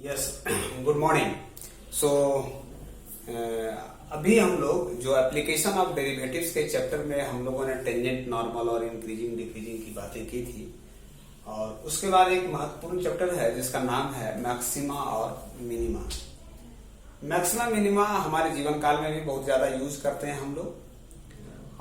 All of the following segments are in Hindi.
Yes, good morning. सो अभी हम लोग जो एप्लीकेशन ऑफ डेरिवेटिव्स के चैप्टर में हम लोगों ने टेंजेंट, नॉर्मल और इंक्रीजिंग डिक्रीजिंग की बातें की थी, और उसके बाद एक महत्वपूर्ण चैप्टर है जिसका नाम है मैक्सिमा और मिनिमा। मैक्सिमा मिनिमा हमारे जीवन काल में भी बहुत ज्यादा यूज करते हैं हम लोग,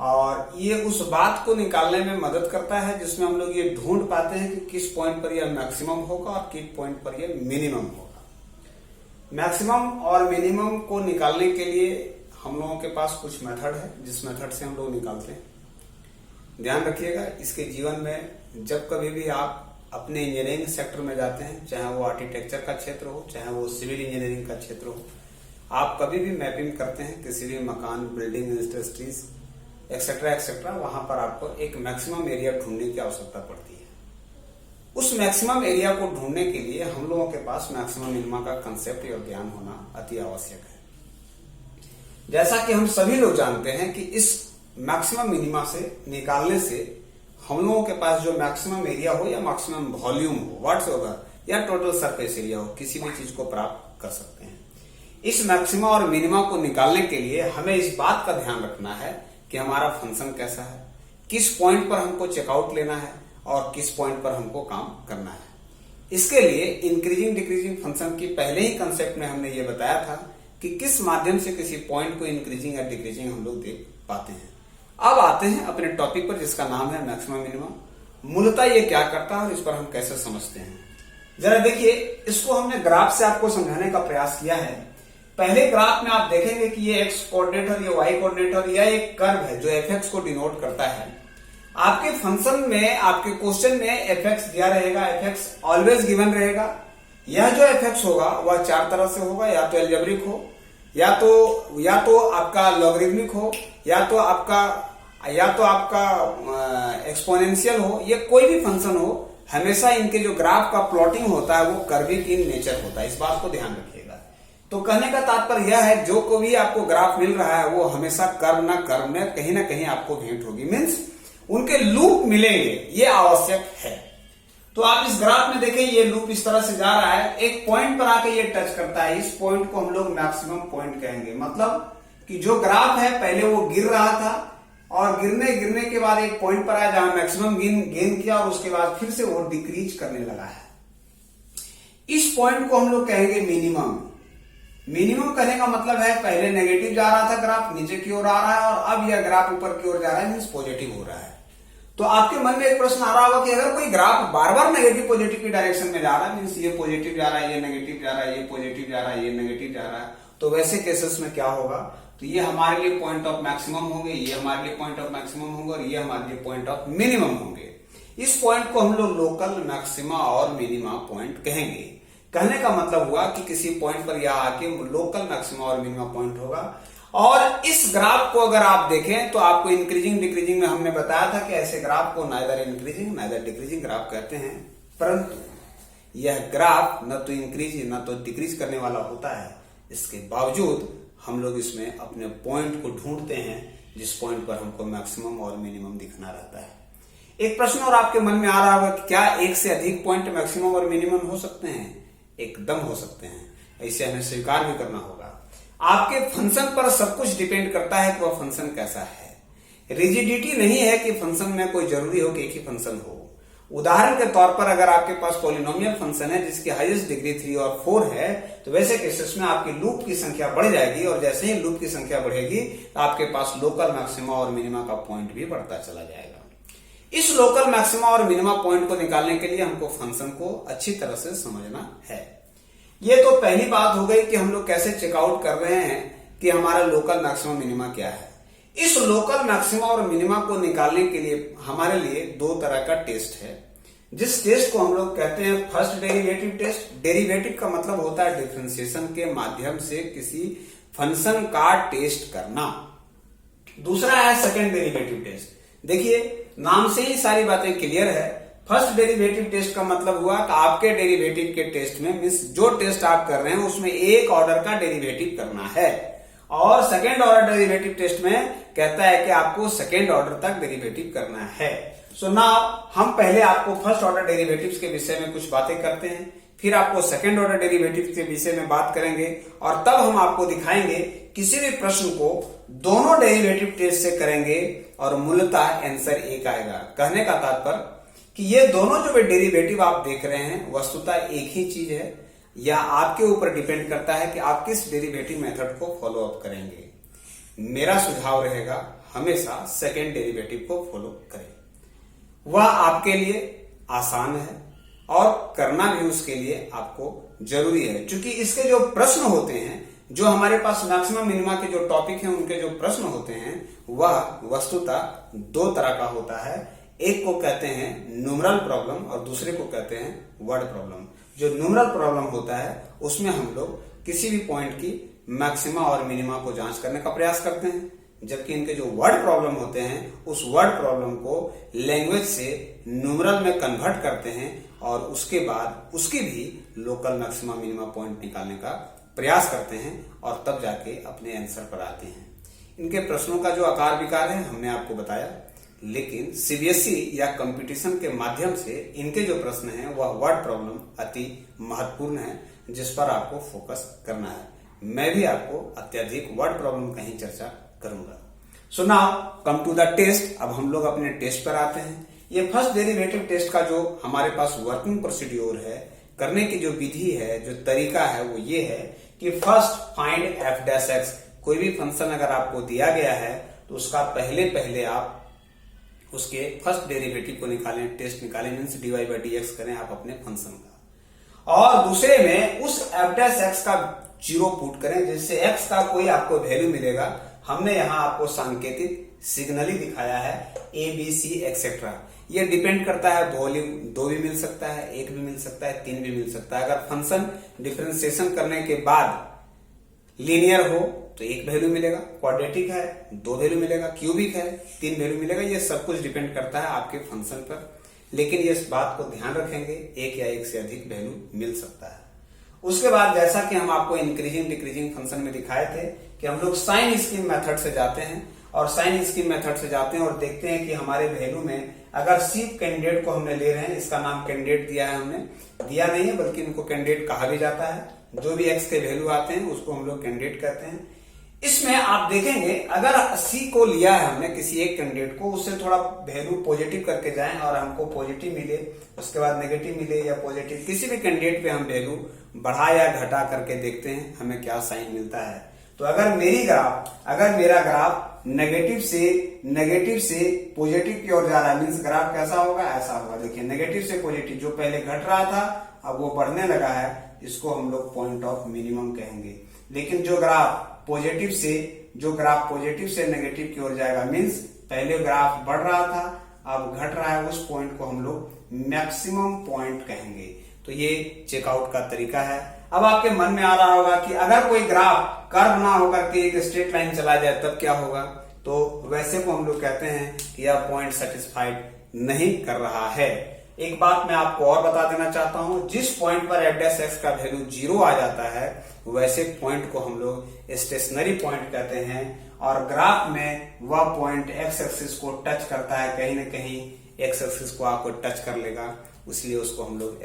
और ये उस बात को निकालने में मदद करता है जिसमें हम लोग ये ढूंढ पाते हैं कि किस पॉइंट पर यह मैक्सिमम होगा और किस पॉइंट पर यह मिनिमम होगा। मैक्सिमम और मिनिमम को निकालने के लिए हम लोगों के पास कुछ मेथड है जिस मेथड से हम लोग निकालते हैं। ध्यान रखिएगा, इसके जीवन में जब कभी भी आप अपने इंजीनियरिंग सेक्टर में जाते हैं, चाहे वो आर्किटेक्चर का क्षेत्र हो, चाहे वो सिविल इंजीनियरिंग का क्षेत्र हो, आप कभी भी मैपिंग करते हैं किसी भी मकान, बिल्डिंग, इंडस्ट्रीज एक्सेट्रा एक्सेट्रा, वहां पर आपको एक मैक्सिमम एरिया ढूंढने की आवश्यकता पड़ती है। उस मैक्सिमम एरिया को ढूंढने के लिए हम लोगों के पास मैक्सिमम मिनिमा का कंसेप्ट और ज्ञान होना अति आवश्यक है। जैसा कि हम सभी लोग जानते हैं कि इस मैक्सिमम मिनिमा से निकालने से हम लोगों के पास जो मैक्सिमम एरिया हो या मैक्सिमम वॉल्यूम हो, व्हाटसएवर, या टोटल सरफेस एरिया हो, किसी भी चीज को प्राप्त कर सकते हैं। इस मैक्सिमा और मिनिमा को निकालने के लिए हमें इस बात का ध्यान रखना है कि हमारा फंक्शन कैसा है, किस पॉइंट पर हमको चेकआउट लेना है और किस पॉइंट पर हमको काम करना है। इसके लिए इंक्रीजिंग डिक्रीजिंग फंक्शन की पहले ही कंसेप्ट में हमने ये बताया था कि किस माध्यम से किसी पॉइंट को इंक्रीजिंग या डिक्रीजिंग हम लोग देख पाते हैं। अब आते हैं अपने टॉपिक पर जिसका नाम है मैक्सिमम मिनिमम। मूलतः ये क्या करता है और इस पर हम कैसे समझते हैं, जरा देखिए। इसको हमने ग्राफ से आपको समझाने का प्रयास किया है। पहले ग्राफ में आप देखेंगे कि ये एक्स कोऑर्डिनेट और ये वाई कोऑर्डिनेट और यह एक कर्व है जो एफ एक्स को डिनोट करता है। आपके फंक्शन में, आपके क्वेश्चन में एफ एक्स दिया रहेगा, एफ एक्स ऑलवेज गिवन रहेगा। यह जो एफ एक्स होगा वह चार तरह से होगा, या तो एल्जेब्रिक हो, या तो आपका लॉगरिथमिक हो, या तो आपका एक्सपोनेंशियल हो। ये कोई भी फंक्शन हो, हमेशा इनके जो ग्राफ का प्लॉटिंग होता है वो कर्विक इन नेचर होता है। इस बात को ध्यान रखिएगा। तो कहने का तात्पर्य यह है, जो को भी आपको ग्राफ मिल रहा है वो हमेशा कर्व ना कहीं आपको भेंट होगी, मीन्स उनके लूप मिलेंगे, ये आवश्यक है। तो आप इस ग्राफ में देखें, ये लूप इस तरह से जा रहा है, एक पॉइंट पर आके ये टच करता है। इस पॉइंट को हम लोग मैक्सिमम पॉइंट कहेंगे। मतलब कि जो ग्राफ है पहले वो गिर रहा था और गिरने के बाद एक पॉइंट पर आया जहां मैक्सिमम गेन किया और उसके बाद फिर से वो डिक्रीज करने लगा है। इस पॉइंट को हम लोग कहेंगे मिनिमम। मिनिमम कहने का मतलब है पहले नेगेटिव जा रहा था ग्राफ, नीचे की ओर आ रहा है, और अब यह ग्राफ ऊपर की ओर जा रहा है, मीन्स पॉजिटिव हो रहा है। तो आपके मन में एक प्रश्न आ रहा होगा कि अगर कोई ग्राफ बार बार नेगेटिव पॉजिटिव की डायरेक्शन में जा रहा है, मीन्स ये पॉजिटिव जा रहा है, ये नेगेटिव जा रहा है, ये पॉजिटिव जा रहा है, ये नेगेटिव जा रहा है, तो वैसे केसेस में क्या होगा? तो ये हमारे लिए पॉइंट ऑफ मैक्सिमम होंगे, ये हमारे लिए पॉइंट ऑफ मैक्सिमम होंगे, और ये हमारे लिए पॉइंट ऑफ मिनिमम होंगे। इस पॉइंट को हम लोग लोकल मैक्सिमा और मिनिमा पॉइंट कहेंगे। कहने का मतलब हुआ कि किसी पॉइंट पर यह आके लोकल मैक्सिमा और मिनिमा पॉइंट होगा। और इस ग्राफ को अगर आप देखें तो आपको इंक्रीजिंग डिक्रीजिंग में हमने बताया था कि ऐसे ग्राफ को neither increasing neither decreasing graph कहते हैं, परंतु यह ग्राफ न तो इंक्रीज न तो डिक्रीज करने वाला होता है। इसके बावजूद हम लोग इसमें अपने पॉइंट को ढूंढते हैं जिस पॉइंट पर हमको मैक्सिमम और मिनिमम दिखना रहता है। एक प्रश्न और आपके मन में आ रहा होगा कि क्या एक से अधिक पॉइंट मैक्सिमम और मिनिमम हो सकते हैं? एकदम हो सकते हैं, ऐसे हमें स्वीकार भी करना होगा। आपके फंक्शन पर सब कुछ डिपेंड करता है कि वह फंक्शन कैसा है। रिजिडिटी नहीं है कि फंक्शन में कोई जरूरी हो कि एक ही फंक्शन हो। उदाहरण के तौर पर अगर आपके पास पॉलिनोमियल फंक्शन है जिसकी हाईएस्ट डिग्री 3 और 4 है, तो वैसे केसेस में आपकी लूप की संख्या बढ़ जाएगी, और जैसे ही लूप की संख्या बढ़ेगी तो आपके पास लोकल मैक्सिमा और मिनिमा का पॉइंट भी बढ़ता चला जाएगा। इस लोकल मैक्सिमा और मिनिमा पॉइंट को निकालने के लिए हमको फंक्शन को अच्छी तरह से समझना है। ये तो पहली बात हो गई कि हम लोग कैसे चेकआउट कर रहे हैं कि हमारा लोकल मैक्सिमा मिनिमा क्या है। इस लोकल मैक्सिमा और मिनिमा को निकालने के लिए हमारे लिए दो तरह का टेस्ट है, जिस टेस्ट को हम लोग कहते हैं फर्स्ट डेरिवेटिव टेस्ट। डेरिवेटिव का मतलब होता है डिफरेंशिएशन के माध्यम से किसी फंक्शन का टेस्ट करना। दूसरा है सेकेंड डेरिवेटिव टेस्ट। देखिए, नाम से ही सारी बातें क्लियर है। फर्स्ट डेरिवेटिव टेस्ट का मतलब हुआ कि आपके डेरिवेटिव के टेस्ट में, मीन्स जो टेस्ट आप कर रहे हैं उसमें एक ऑर्डर का डेरिवेटिव करना है, और सेकेंड ऑर्डर डेरिवेटिव टेस्ट में कहता है कि आपको सेकेंड ऑर्डर तक डेरिवेटिव करना है। सो नाउ हम पहले आपको फर्स्ट ऑर्डर डेरिवेटिव्स के विषय में कुछ बातें करते हैं, फिर आपको सेकंड ऑर्डर डेरिवेटिव के विषय में बात करेंगे और तब हम आपको दिखाएंगे किसी भी प्रश्न को दोनों डेरिवेटिव टेस्ट से करेंगे और मूलतः आंसर एक आएगा। कहने का तात्पर्य कि ये दोनों जो भी डेरिवेटिव आप देख रहे हैं वस्तुतः एक ही चीज है, या आपके ऊपर डिपेंड करता है कि आप किस डेरिवेटिव मेथड को फॉलो अप करेंगे। मेरा सुझाव रहेगा हमेशा सेकेंड डेरिवेटिव को फॉलो करें, वह आपके लिए आसान है और करना भी उसके लिए आपको जरूरी है, क्योंकि इसके जो प्रश्न होते हैं, जो हमारे पास मैक्सिमम मिनिमा के जो टॉपिक हैं उनके जो प्रश्न होते हैं वह वस्तुतः दो तरह का होता है। एक को कहते हैं न्यूमरल प्रॉब्लम और दूसरे को कहते हैं वर्ड प्रॉब्लम। जो न्यूमरल प्रॉब्लम होता है उसमें हम लोग किसी भी पॉइंट की मैक्सिमा और मिनिमा को जांच करने का प्रयास करते हैं, जबकि इनके जो वर्ड प्रॉब्लम होते हैं उस वर्ड प्रॉब्लम को लैंग्वेज से न्यूमरल में कन्वर्ट करते हैं और उसके बाद उसकी भी लोकल मैक्सिमा मिनिमा पॉइंट निकालने का प्रयास करते हैं और तब जाके अपने आंसर पर आते हैं। इनके प्रश्नों का जो आकार विकार है हमने आपको बताया, लेकिन सीबीएसई या कंपटीशन के माध्यम से इनके जो प्रश्न हैं वह वर्ड प्रॉब्लम अति महत्वपूर्ण है, जिस पर आपको फोकस करना है। मैं भी आपको अत्यधिक वर्ड प्रॉब्लम का ही चर्चा करूंगा। So now come to the test. अब हम लोग अपने टेस्ट पर आते हैं। ये फर्स्ट डेरिवेटिव टेस्ट का जो हमारे पास वर्किंग प्रोसीड्योर है, करने की जो विधि है, जो तरीका है, वो ये है कि first find F dash x. कोई भी फंक्शन अगर आपको दिया गया है तो उसका पहले आप उसके फर्स्ट डेरिवेटिव को निकालें, टेस्ट निकालें, मीन्स dy by dx करें आप अपने फंक्शन का, और दूसरे में उस एफ डैश एक्स का जीरो पुट करें, जिससे एक्स का कोई आपको वैल्यू मिलेगा। हमने यहां आपको सांकेतिक सिग्नल ही दिखाया है ए बी सी एक्सेट्रा। ये डिपेंड करता है वॉल्यूम, दो भी मिल सकता है, एक भी मिल सकता है, तीन भी मिल सकता है। अगर फंक्शन डिफरेंशिएशन करने के बाद लीनियर हो तो एक वैल्यू मिलेगा, क्वाड्रेटिक है दो वैल्यू मिलेगा, क्यूबिक है तीन वैल्यू मिलेगा। ये सब कुछ डिपेंड करता है आपके फंक्शन पर, लेकिन ये इस बात को ध्यान रखेंगे एक या एक से अधिक वैल्यू मिल सकता है। उसके बाद जैसा कि हम आपको इंक्रीजिंग डिक्रीजिंग फंक्शन में दिखाए थे कि हम लोग साइन स्कीम मेथड से जाते हैं, और साइन स्कीम मेथड से जाते हैं और देखते हैं कि हमारे वैल्यू में अगर सी कैंडिडेट को हमने ले रहे हैं, इसका नाम कैंडिडेट दिया है, हमने दिया नहीं है बल्कि इनको कैंडिडेट कहा भी जाता है। जो भी एक्स के वैल्यू आते हैं उसको हम लोग कैंडिडेट कहते हैं। इसमें आप देखेंगे अगर सी को लिया है हमने किसी एक कैंडिडेट को, उससे थोड़ा वैल्यू पॉजिटिव करके जाएं और हमको पॉजिटिव मिले, उसके बाद नेगेटिव मिले या पॉजिटिव, किसी भी कैंडिडेट पे हम वैल्यू बढ़ा या घटा करके देखते हैं हमें क्या साइन मिलता है। तो अगर मेरा ग्राफ नेगेटिव से पॉजिटिव की ओर जा रहा है, मीन्स ग्राफ कैसा होगा, ऐसा होगा। देखिए नेगेटिव से पॉजिटिव, जो पहले घट रहा था अब वो बढ़ने लगा है, इसको हम लोग पॉइंट ऑफ मिनिमम कहेंगे। लेकिन जो ग्राफ पॉजिटिव से नेगेटिव की ओर जाएगा, मीन्स पहले ग्राफ बढ़ रहा था अब घट रहा है, उस पॉइंट को हम लोग मैक्सिमम पॉइंट कहेंगे। तो ये चेकआउट का तरीका है। अब आपके मन में आ रहा होगा कि अगर कोई ग्राफ कर्व ना होकर के एक स्ट्रेट लाइन चला जाए तब क्या होगा, तो वैसे को हम लोग कहते हैं कि यह पॉइंट सेटिस्फाइड नहीं कर रहा है। एक बात मैं आपको और बता देना चाहता हूं, जिस पॉइंट पर एफ डैश एक्स का वैल्यू जीरो आ जाता है वैसे पॉइंट को हम लोग स्टेशनरी पॉइंट कहते हैं, और ग्राफ में वह पॉइंट एक्स एक्सिस को टच करता है, कहीं ना कहीं एक्स एक्सिस को आपको टच कर लेगा, इसलिए उसको हम लोग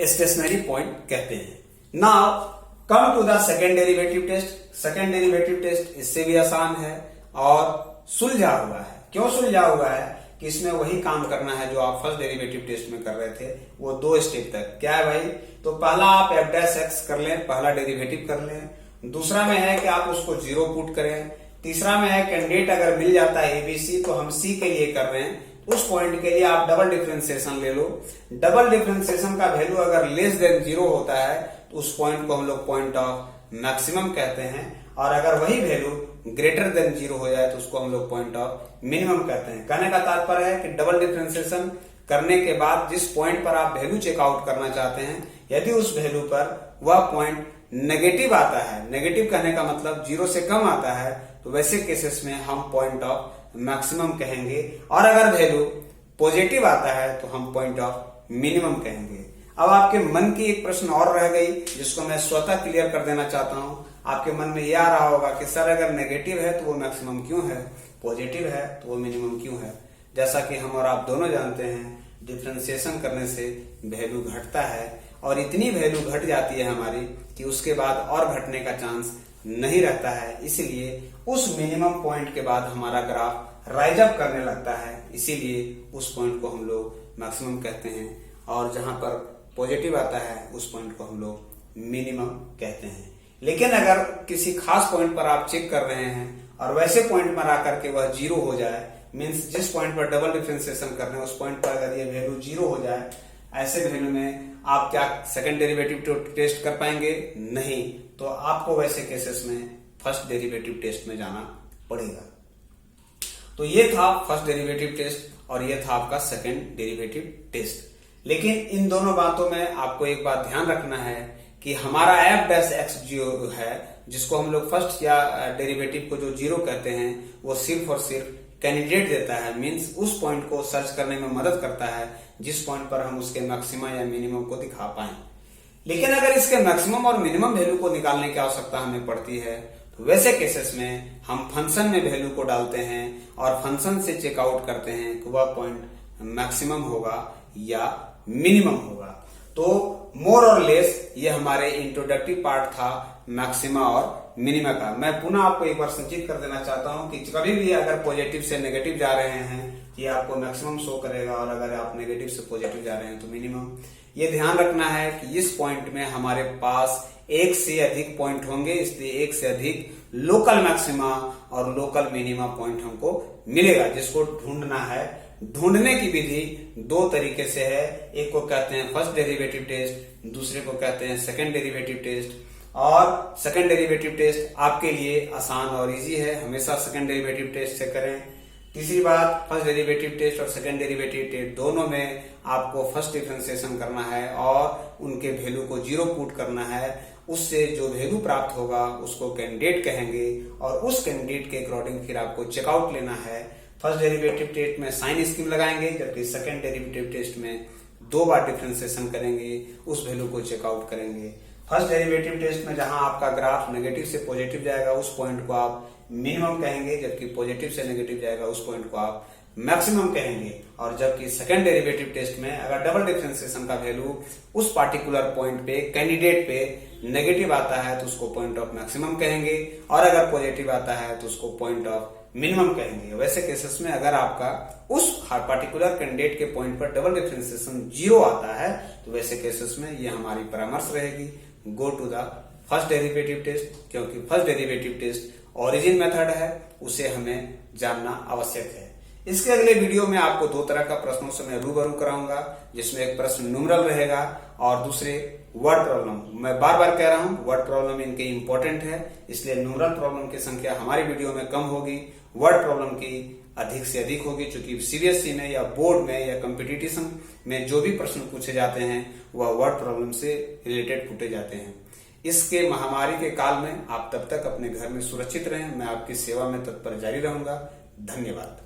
स्टेशनरी पॉइंट कहते हैं। Now come to the second derivative test. Second derivative test इससे भी आसान है और सुलझा हुआ है। क्यों सुलझा हुआ है कि इसमें वही काम करना है जो आप फर्स्ट डेरिवेटिव टेस्ट में कर रहे थे, वो दो स्टेप तक। क्या है भाई, तो पहला आप एफ डैश एक्स कर लें, पहला डेरिवेटिव कर लें। दूसरा में है कि आप उसको जीरो पुट करें। तीसरा में है कैंडिडेट अगर मिल जाता है एबीसी, तो हम सी के लिए कर रहे हैं, उस पॉइंट के लिए आप डबल डिफरेंशिएशन ले लो। डबल डिफरेंशिएशन का वैल्यू अगर लेस देन जीरो होता है तो उस पॉइंट को हम लोग पॉइंट ऑफ मैक्सिमम कहते हैं, और अगर वही वैल्यू ग्रेटर देन जीरो हो जाए तो उसको हम लोग पॉइंट ऑफ मिनिमम कहते हैं। कहने का तात्पर्य है कि डबल डिफरेंशिएशन करने के बाद जिस पॉइंट पर आप वैल्यू चेकआउट करना चाहते हैं, यदि उस वैल्यू पर वह पॉइंट नेगेटिव आता है, नेगेटिव कहने का मतलब जीरो से कम आता है, तो वैसे केसेस में हम पॉइंट ऑफ मैक्सिमम कहेंगे, और अगर वैल्यू पॉजिटिव आता है तो हम पॉइंट ऑफ मिनिमम कहेंगे। अब आपके मन की एक प्रश्न और रह गई जिसको मैं स्वतः क्लियर कर देना चाहता हूं। आपके मन में यह आ रहा होगा कि सर अगर नेगेटिव है तो वो मैक्सिमम क्यों है, पॉजिटिव है तो वो मिनिमम क्यों है। जैसा कि हम और आप दोनों जानते हैं, डिफरेंशिएशन करने से वैल्यू घटता है और इतनी वैल्यू घट जाती है हमारी कि उसके बाद और घटने का चांस नहीं रहता है। इसलिए उस मिनिमम पॉइंट के बाद हमारा ग्राफ राइज अप करने लगता है, इसीलिए उस पॉइंट को हम लोग मैक्सिमम कहते हैं और जहां पर पॉजिटिव आता है उस पॉइंट को हम लोग मिनिमम कहते हैं। लेकिन अगर किसी खास पॉइंट पर आप चेक कर रहे हैं और वैसे पॉइंट पर आकर के वह जीरो हो जाए, मीन्स जिस पॉइंट पर डबल डिफरेंशिएशन कर रहे हैं उस पॉइंट पर अगर ये वैल्यू जीरो हो जाए, ऐसे वैल्यू में आप क्या सेकंड डेरिवेटिव टेस्ट कर पाएंगे? नहीं। तो आपको वैसे केसेस में फर्स्ट डेरिवेटिव टेस्ट में जाना पड़ेगा। तो ये था फर्स्ट डेरिवेटिव टेस्ट और ये था आपका सेकंड डेरिवेटिव टेस्ट। लेकिन इन दोनों बातों में आपको एक बात ध्यान रखना है कि हमारा एफ डैश एक्स जो है, जिसको हम लोग फर्स्ट या डेरिवेटिव को जो जीरो कहते हैं, वो सिर्फ और सिर्फ कैंडिडेट देता है, मींस उस पॉइंट को सर्च करने में मदद करता है जिस पॉइंट पर हम उसके मैक्सिमम या मिनिमम को दिखा पाए। लेकिन अगर इसके मैक्सिमम और मिनिमम वैल्यू को निकालने की आवश्यकता हमें पड़ती है तो वैसे केसेस में हम फंक्शन में वैल्यू को डालते हैं और फंक्शन से चेकआउट करते हैं कि वह पॉइंट मैक्सिमम होगा या मिनिमम होगा। तो मोर और लेस ये हमारे इंट्रोडक्टिव पार्ट था मैक्सिमा और मिनिमा का। मैं पुनः आपको एक बार संचित कर देना चाहता हूं कि कभी भी अगर पॉजिटिव से नेगेटिव जा रहे हैं ये आपको मैक्सिमम शो करेगा और अगर आप नेगेटिव से पॉजिटिव जा रहे हैं तो मिनिमम। ये ध्यान रखना है कि इस पॉइंट में हमारे पास एक से अधिक पॉइंट होंगे, इसलिए एक से अधिक लोकल मैक्सिमा और लोकल मिनिमा पॉइंट हमको मिलेगा, जिसको ढूंढना है। ढूंढने की विधि दो तरीके से है, एक को कहते हैं फर्स्ट डेरिवेटिव टेस्ट, दूसरे को कहते हैं सेकंड डेरिवेटिव टेस्ट। और सेकंड डेरिवेटिव टेस्ट आपके लिए आसान और इजी है, हमेशा सेकंड डेरिवेटिव टेस्ट से करें। तीसरी बात, फर्स्ट डेरिवेटिव टेस्ट और सेकंड डेरिवेटिव टेस्ट दोनों में आपको फर्स्ट डिफरेंशिएशन करना है और उनके वैल्यू को जीरो पुट करना है। उससे जो वैल्यू प्राप्त होगा उसको कैंडिडेट कहेंगे और उस कैंडिडेट के अकॉर्डिंग फिर आपको चेकआउट लेना है। फर्स्ट डेरिवेटिव टेस्ट में साइन स्कीम लगाएंगे, जबकि सेकंड डेरिवेटिव टेस्ट में 2 बार डिफरेंशिएशन करेंगे, उस वैल्यू को चेकआउट करेंगे। फर्स्ट डेरिवेटिव टेस्ट में जहां आपका ग्राफ नेगेटिव से पॉजिटिव जाएगा उस पॉइंट को आप मिनिमम कहेंगे, जबकि पॉजिटिव से नेगेटिव जाएगा उस पॉइंट को आप मैक्सिमम कहेंगे। और जबकि सेकंड डेरिवेटिव टेस्ट में अगर डबल डिफरेंशिएशन का वैल्यू उस पार्टिकुलर पॉइंट पे कैंडिडेट पे नेगेटिव आता है तो उसको पॉइंट ऑफ मैक्सिमम कहेंगे और अगर पॉजिटिव आता है तो उसको पॉइंट ऑफ मिनिमम कहेंगे। वैसे केसेस में अगर आपका उस पार्टिकुलर कैंडिडेट के पॉइंट पर डबल डिफरेंशिएशन जीरो आता है तो वैसे केसेस में ये हमारी परामर्श रहेगी, go to the first derivative test, क्योंकि first derivative test origin method है, उसे हमें जानना आवश्यक है। इसके अगले वीडियो में आपको 2 तरह का प्रश्नों से मैं रूबरू कराऊंगा, जिसमें एक प्रश्न न्यूमरल रहेगा और दूसरे वर्ड प्रॉब्लम। मैं बार बार कह रहा हूं वर्ड प्रॉब्लम इनके इंपॉर्टेंट है, इसलिए न्यूमरल प्रॉब्लम की संख्या हमारी वीडियो में कम होगी, वर्ड प्रॉब्लम की अधिक से अधिक होगी, क्योंकि सीबीएसई में या बोर्ड में या कंपटीशन में जो भी प्रश्न पूछे जाते हैं वह वर्ड प्रॉब्लम से रिलेटेड पूछे जाते हैं। इसके महामारी के काल में आप तब तक अपने घर में सुरक्षित रहें। मैं आपकी सेवा में तत्पर जारी रहूंगा। धन्यवाद।